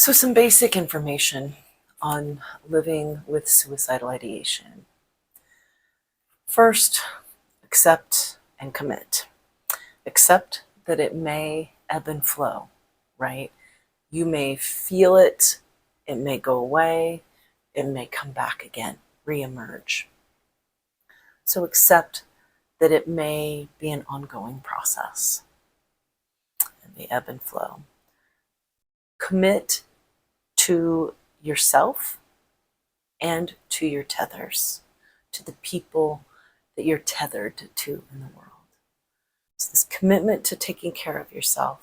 So some basic information on living with suicidal ideation. First, accept and commit. Accept that it may ebb and flow, right? You may feel it, it may go away, it may come back again, reemerge. So accept that it may be an ongoing process, and the ebb and flow. Commit to yourself and to your tethers, to the people that you're tethered to in the world. It's this commitment to taking care of yourself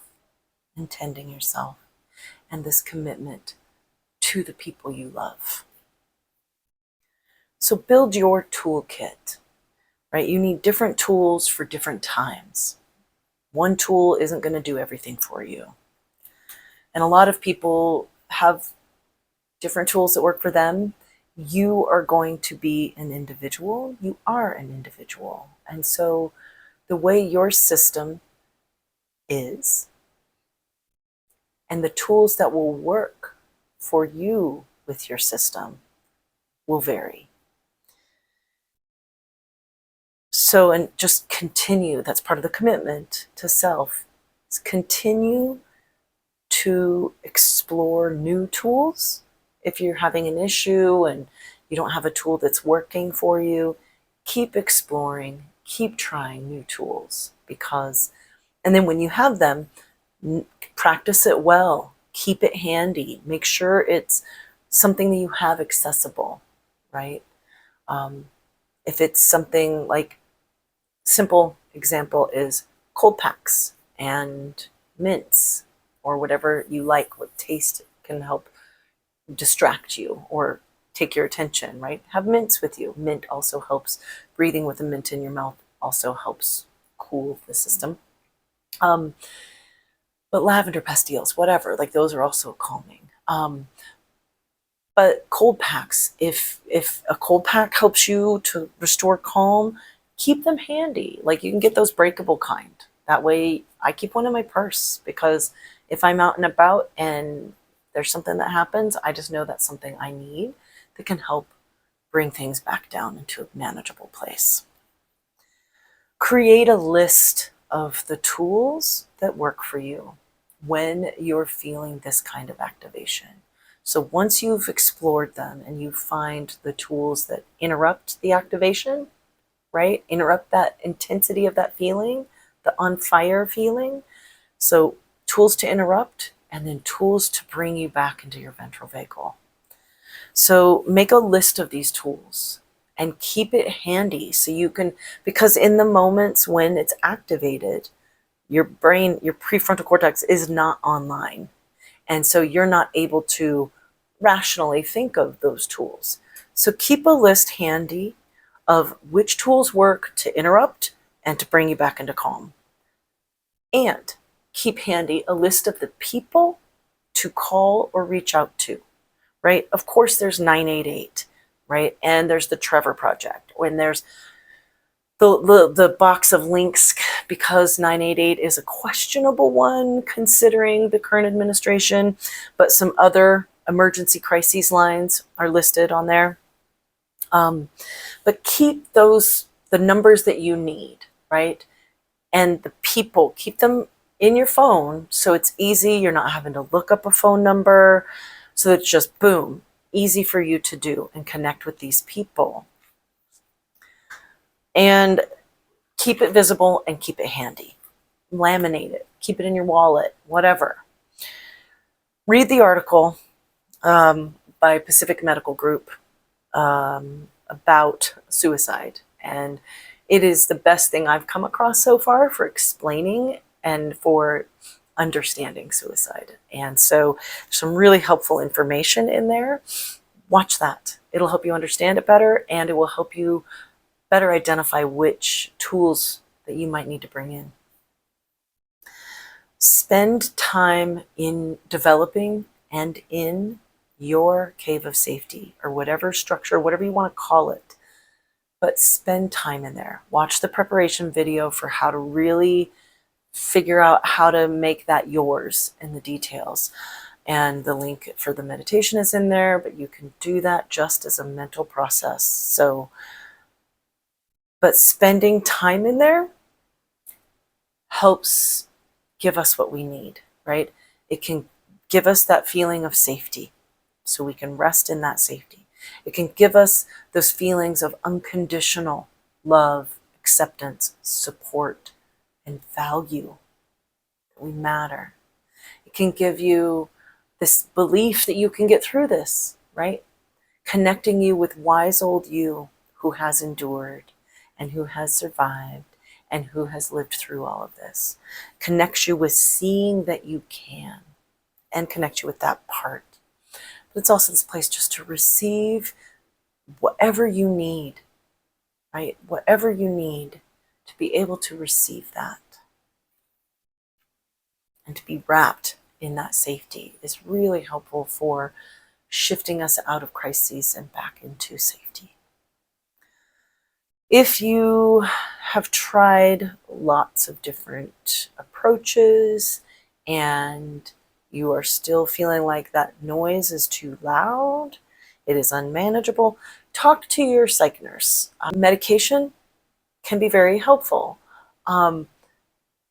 and tending yourself, and this commitment to the people you love. So build your toolkit, right? You need different tools for different times. One tool isn't going to do everything for you. And a lot of people have different tools that work for them. You are going to be an individual. You are an individual. And so the way your system is and the tools that will work for you with your system will vary. So, and just continue, that's part of the commitment to self, is continue to explore new tools. If you're having an issue and you don't have a tool that's working for you, keep exploring, keep trying new tools, because, and then when you have them, practice it well, keep it handy, make sure it's something that you have accessible, right? If it's something like, simple example is cold packs and mints or whatever you like, what taste can help distract you or take your attention, right? Have mints with you. Mint also helps. Breathing with a mint in your mouth also helps cool the system. But lavender pastilles, whatever, like those are also calming. But cold packs, if a cold pack helps you to restore calm, keep them handy. Like you can get those breakable kind. That way I keep one in my purse, because if I'm out and about and there's something that happens, I just know that's something I need that can help bring things back down into a manageable place. Create a list of the tools that work for you when you're feeling this kind of activation. So once you've explored them and you find the tools that interrupt the activation, right? Interrupt that intensity of that feeling, the on fire feeling. So tools to interrupt, and then tools to bring you back into your ventral vagal. So make a list of these tools and keep it handy so you can, because in the moments when it's activated, your brain, your prefrontal cortex is not online. And so you're not able to rationally think of those tools. So keep a list handy of which tools work to interrupt and to bring you back into calm. And keep handy a list of the people to call or reach out to, right? Of course, there's 988, right? And there's the Trevor Project, when there's the box of links, because 988 is a questionable one considering the current administration, but some other emergency crises lines are listed on there. But keep those, the numbers that you need, right? And the people, keep them in your phone so it's easy. You're not having to look up a phone number. So it's just boom, easy for you to do and connect with these people. And keep it visible and keep it handy. Laminate it, keep it in your wallet, whatever. Read the article by Pacific Medical Group about suicide. And it is the best thing I've come across so far for explaining and for understanding suicide. And so some really helpful information in there. Watch that. It'll help you understand it better, and it will help you better identify which tools that you might need to bring in. Spend time in developing and in your cave of safety, or whatever structure, whatever you want to call it, but spend time in there. Watch the preparation video for how to really figure out how to make that yours in the details. And the link for the meditation is in there, but you can do that just as a mental process. So, but spending time in there helps give us what we need, right? It can give us that feeling of safety, so we can rest in that safety. It can give us those feelings of unconditional love, acceptance, support, and value. We matter. It can give you this belief that you can get through this, right? Connecting you with wise old you who has endured and who has survived and who has lived through all of this. Connects you with seeing that you can, and connect you with that part. But it's also this place just to receive whatever you need, right? Whatever you need to be able to receive that and to be wrapped in that safety is really helpful for shifting us out of crises and back into safety. If you have tried lots of different approaches and you are still feeling like that noise is too loud, it is unmanageable, talk to your psych nurse. Medication can be very helpful.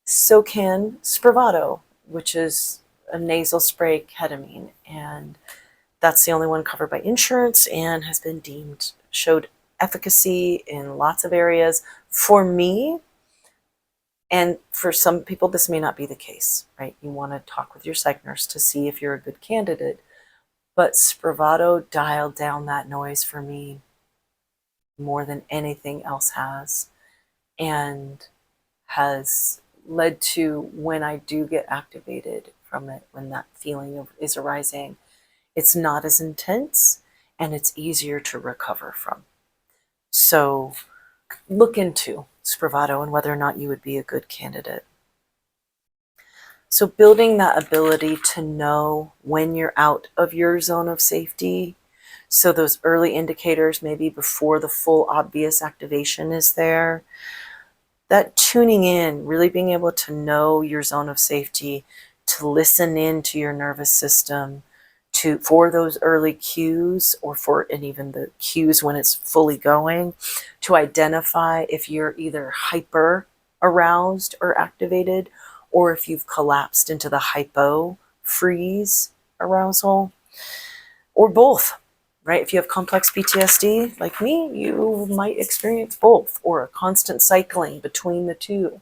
So can Spravato, which is a nasal spray ketamine, and that's the only one covered by insurance and has been showed efficacy in lots of areas. For me, and for some people, this may not be the case, right? You want to talk with your psych nurse to see if you're a good candidate. But Spravato dialed down that noise for me more than anything else has, and has led to, when I do get activated from it, when that feeling is arising, it's not as intense and it's easier to recover from. So look into Spravato and whether or not you would be a good candidate. So building that ability to know when you're out of your zone of safety. So those early indicators, maybe before the full obvious activation is there, that tuning in, really being able to know your zone of safety, to listen in to your nervous system, for those early cues, and even the cues when it's fully going, to identify if you're either hyper aroused or activated, or if you've collapsed into the hypo freeze arousal, or both, right? If you have complex PTSD like me, you might experience both, or a constant cycling between the two.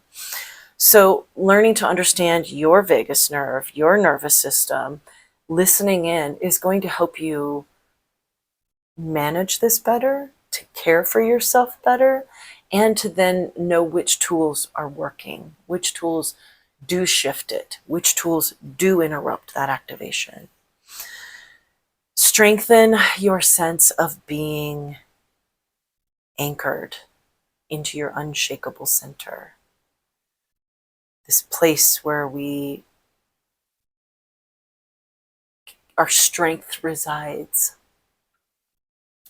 So learning to understand your vagus nerve, your nervous system, listening in is going to help you manage this better, to care for yourself better, and to then know which tools are working, which tools do shift it, which tools do interrupt that activation. Strengthen your sense of being anchored into your unshakable center. This place where our strength resides.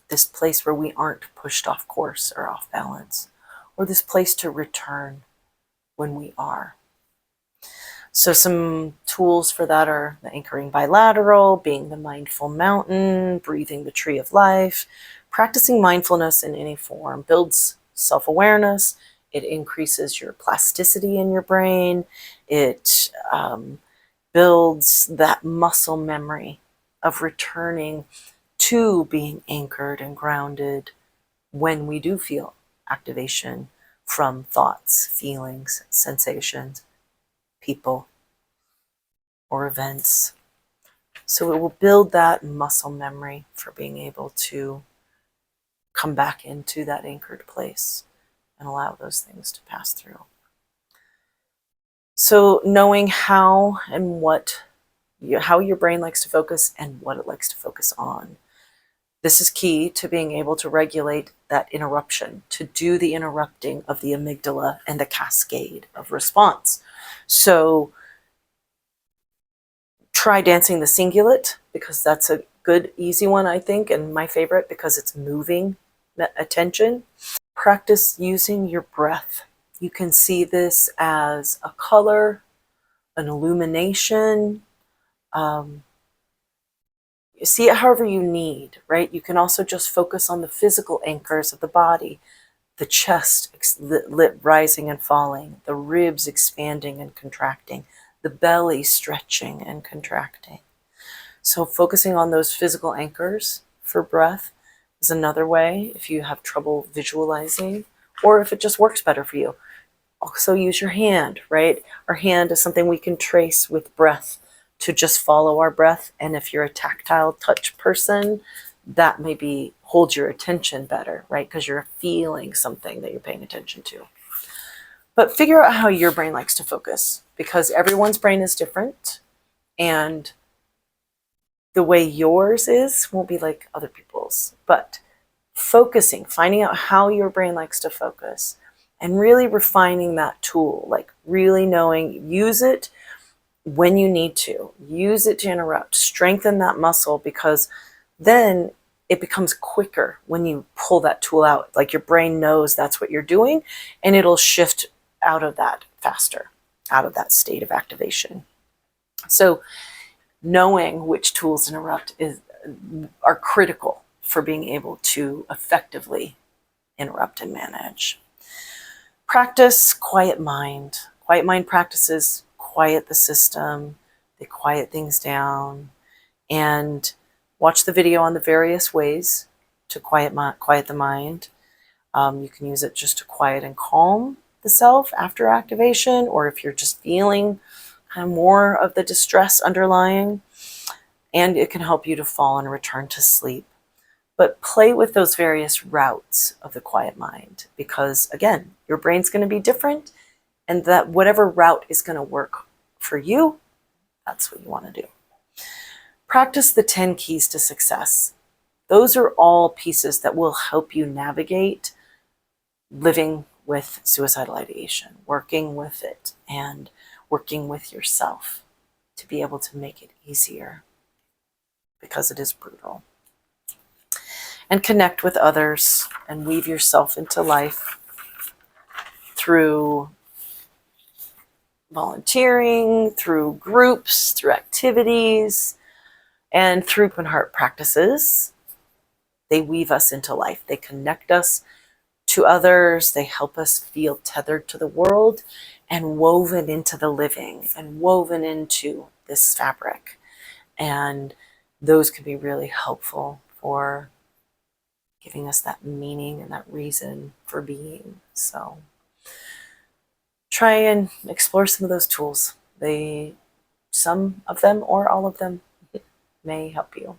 This place where we aren't pushed off course or off balance, or this place to return when we are. So some tools for that are the anchoring bilateral, being the mindful mountain, breathing the tree of life. Practicing mindfulness in any form builds self-awareness. It increases your plasticity in your brain. It builds that muscle memory of returning to being anchored and grounded when we do feel activation from thoughts, feelings, sensations, people, or events. So it will build that muscle memory for being able to come back into that anchored place and allow those things to pass through. So knowing how and how your brain likes to focus and what it likes to focus on. This is key to being able to regulate that interruption, to do the interrupting of the amygdala and the cascade of response. So try dancing the cingulate, because that's a good, easy one, I think, and my favorite because it's moving attention. Practice using your breath. You can see this as a color, an illumination, see it however you need, right? You can also just focus on the physical anchors of the body, the chest rising and falling, the ribs expanding and contracting, the belly stretching and contracting. So focusing on those physical anchors for breath is another way if you have trouble visualizing, or if it just works better for you. Also use your hand, right? Our hand is something we can trace with breath to just follow our breath. And if you're a tactile touch person, that maybe holds your attention better, right? Because you're feeling something that you're paying attention to. But figure out how your brain likes to focus, because everyone's brain is different, and the way yours is won't be like other people's. But focusing, finding out how your brain likes to focus, and really refining that tool, like really knowing, use it when you need to, use it to interrupt, strengthen that muscle, because then it becomes quicker when you pull that tool out. Like your brain knows that's what you're doing, and it'll shift out of that faster, out of that state of activation. So knowing which tools interrupt are critical for being able to effectively interrupt and manage. Practice quiet mind. Quiet mind practices quiet the system, they quiet things down, and watch the video on the various ways to quiet the mind. You can use it just to quiet and calm the self after activation, or if you're just feeling kind of more of the distress underlying, and it can help you to fall and return to sleep. But play with those various routes of the quiet mind, because again, your brain's going to be different, and that whatever route is going to work for you, that's what you want to do. Practice the 10 keys to success. Those are all pieces that will help you navigate living with suicidal ideation, working with it, and working with yourself to be able to make it easier, because it is brutal. And connect with others and weave yourself into life through volunteering, through groups, through activities, and through open heart practices. They weave us into life. They connect us to others. They help us feel tethered to the world and woven into the living and woven into this fabric. And those can be really helpful for giving us that meaning and that reason for being. So try and explore some of those tools. Some of them or all of them may help you.